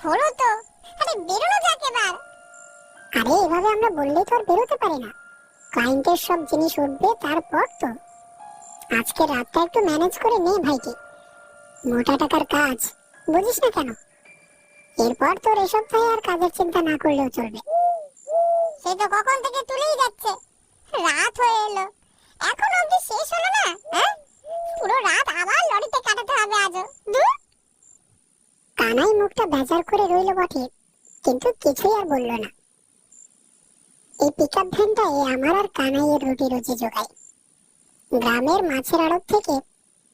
হলো তো, আরে বেরোনো যাক এবার। আরে এভাবে আমরা বললেই তো আর বেরোতে পারি না। ক্লায়েন্টের সব জিনিস উঠবে তারপর তো। আজকে রাতটা একটু ম্যানেজ করে নে ভাইকে, মোটা টাকার কাজ, বুঝিস না কেন? এরপর তোর এ সপ্তাহে আর কাজের চিন্তা না করলেও চলবে। সে তো কখন থেকে তুলেই যাচ্ছে, রাত হয়ে এলো, এখন অবধি শেষ হলো না। হ্যাঁ, পুরো রাত আবার লরিতে কাটাতে হবে আজও। ধুর। কানাই মুখটা বেজার করে রইল বটে, কিন্তু কিছুই আর বলল না। এই পিকআপ ভ্যানটাই আমার আর কানাইয়ের রুটি রুজি জোগায়। গ্রামের মাছের আড়ত থেকে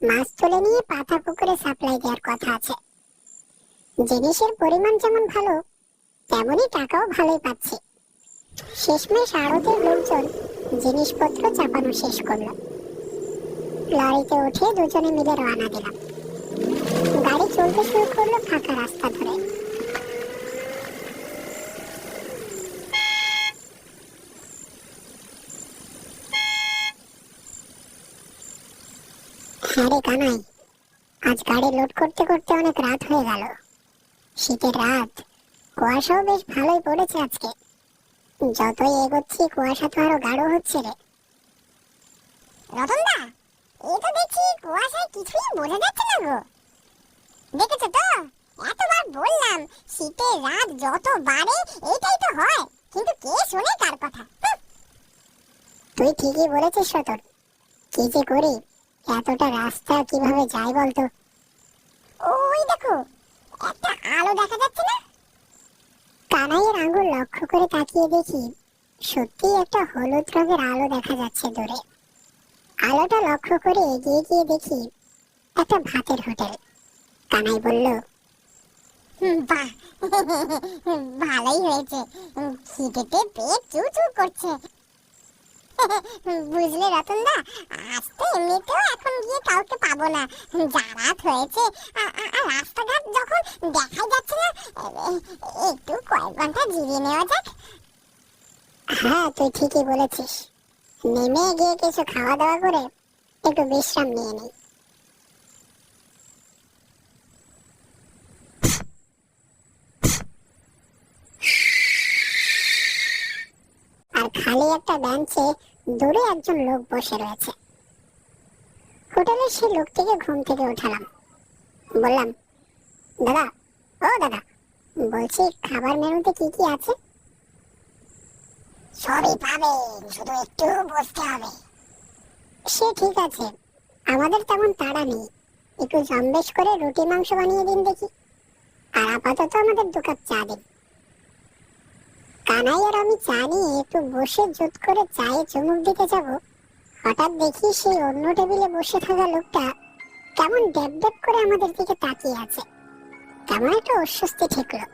মাছ তুলে নিয়ে পাতা পুকুরে সাপ্লাই দেওয়ার কথা আছে। জিনিসের পরিমাণ যেমন ভালো, তেমনই টাকাও ভালোই পাচ্ছে। শেষমেশ আড়তের লোকজন জিনিসপত্র চাপানো শেষ করলো। লরিতে উঠে দুজনে মিলে রওনা দিলাম। গাড়ি চলতে শুরু করলো ফাঁকা রাস্তা ধরে। হ্যাঁ রে কানাই, আজ গাড়ি লোড করতে করতে অনেক রাত হয়ে গেল। শীতের রাত, কুয়াশাও বেশ ভালোই পড়েছে আজকে। যতই এগোচ্ছি কুয়াশা তো আরো গাঢ় হচ্ছে রে। রতনদা, এই তো দেখছি কুয়াশায় কিছুই বোঝা যাচ্ছে না গো। দেখেছো তো, এতবার বললাম শীতের রাত যত বাড়ে এইটাই তো হয়, কিন্তু কে শোনে কার কথা। তুই ঠিকই বলেছিস রতন, কি যে করি, এতটা রাস্তা কিভাবে যাই বলতো। ওই দেখো, একটা আলো দেখা যাচ্ছে না? কানাইয়ের আঙুল লক্ষ্য করে তাকিয়ে দেখি সত্যি একটা হলুদ রঙের আলো দেখা যাচ্ছে দূরে। আলোটা লক্ষ্য করে এগিয়ে গিয়ে দেখি একটা ভাতের হোটেল। কানাই বলল, বাহ, ভালোই হয়েছে, খিদেতে পেট চু চু করছে। বুঝলে রতনদা, আজ তো এমনিতেও এখন গিয়ে কাউকে পাবো না, যা রাত হয়েছে। রাস্তাঘাট যখন দেখাই যাচ্ছে না, একটু কয়েক ঘন্টা জিরিয়ে নেওয়া যাক। হ্যাঁ তুই ঠিকই বলেছিস, নেমে গিয়ে কিছু খাওয়া দাওয়া করে একটু বিশ্রাম নিয়ে নিই। আর খালি একটা বেঞ্চে দূরে একজন লোক বসে রয়েছে। হোটেলের সেই লোকটিকে ঘুম থেকে উঠালাম। বললাম, দাদা, ও দাদা, বলছি খাবার মেনুতে কি কি আছে? সবই পাবেন, শুধু একটু বসতে হবে। সে ঠিক আছে, আমাদের তেমন তাড়া নেই, একটু জম্বেশ করে রুটি মাংস বানিয়ে দিন দেখি, আর আপাতত আমাদের 2 কাপ চা দিন। কানাই আর আমি চা নিয়ে একটু বসে জুত করে চায়ে চুমুক দিতে যাব, হঠাৎ দেখি সেই অন্য টেবিলে বসে থাকা লোকটা কেমন ড্যাব ড্যাব করে আমাদের দিকে তাকিয়ে আছে। কেমন একটা অস্বস্তি ঠেকলো।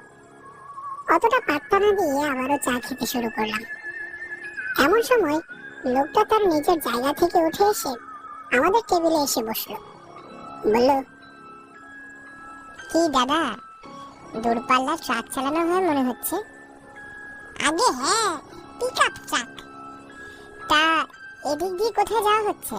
অতটা পাত্তা না দিয়ে আবারও চা খেতে শুরু করলাম। এমন সময় লোকটা তার নিজের জায়গা থেকে উঠে এসে আমাদের টেবিলে এসে বসলো। বলল, কি দাদা, দূরপাল্লার ট্রাক চালানো হয় মনে হচ্ছে। আগে হ্যাঁ, পিকআপ ট্রাক। তা এদিক দিয়ে কোথায় যাওয়া হচ্ছে?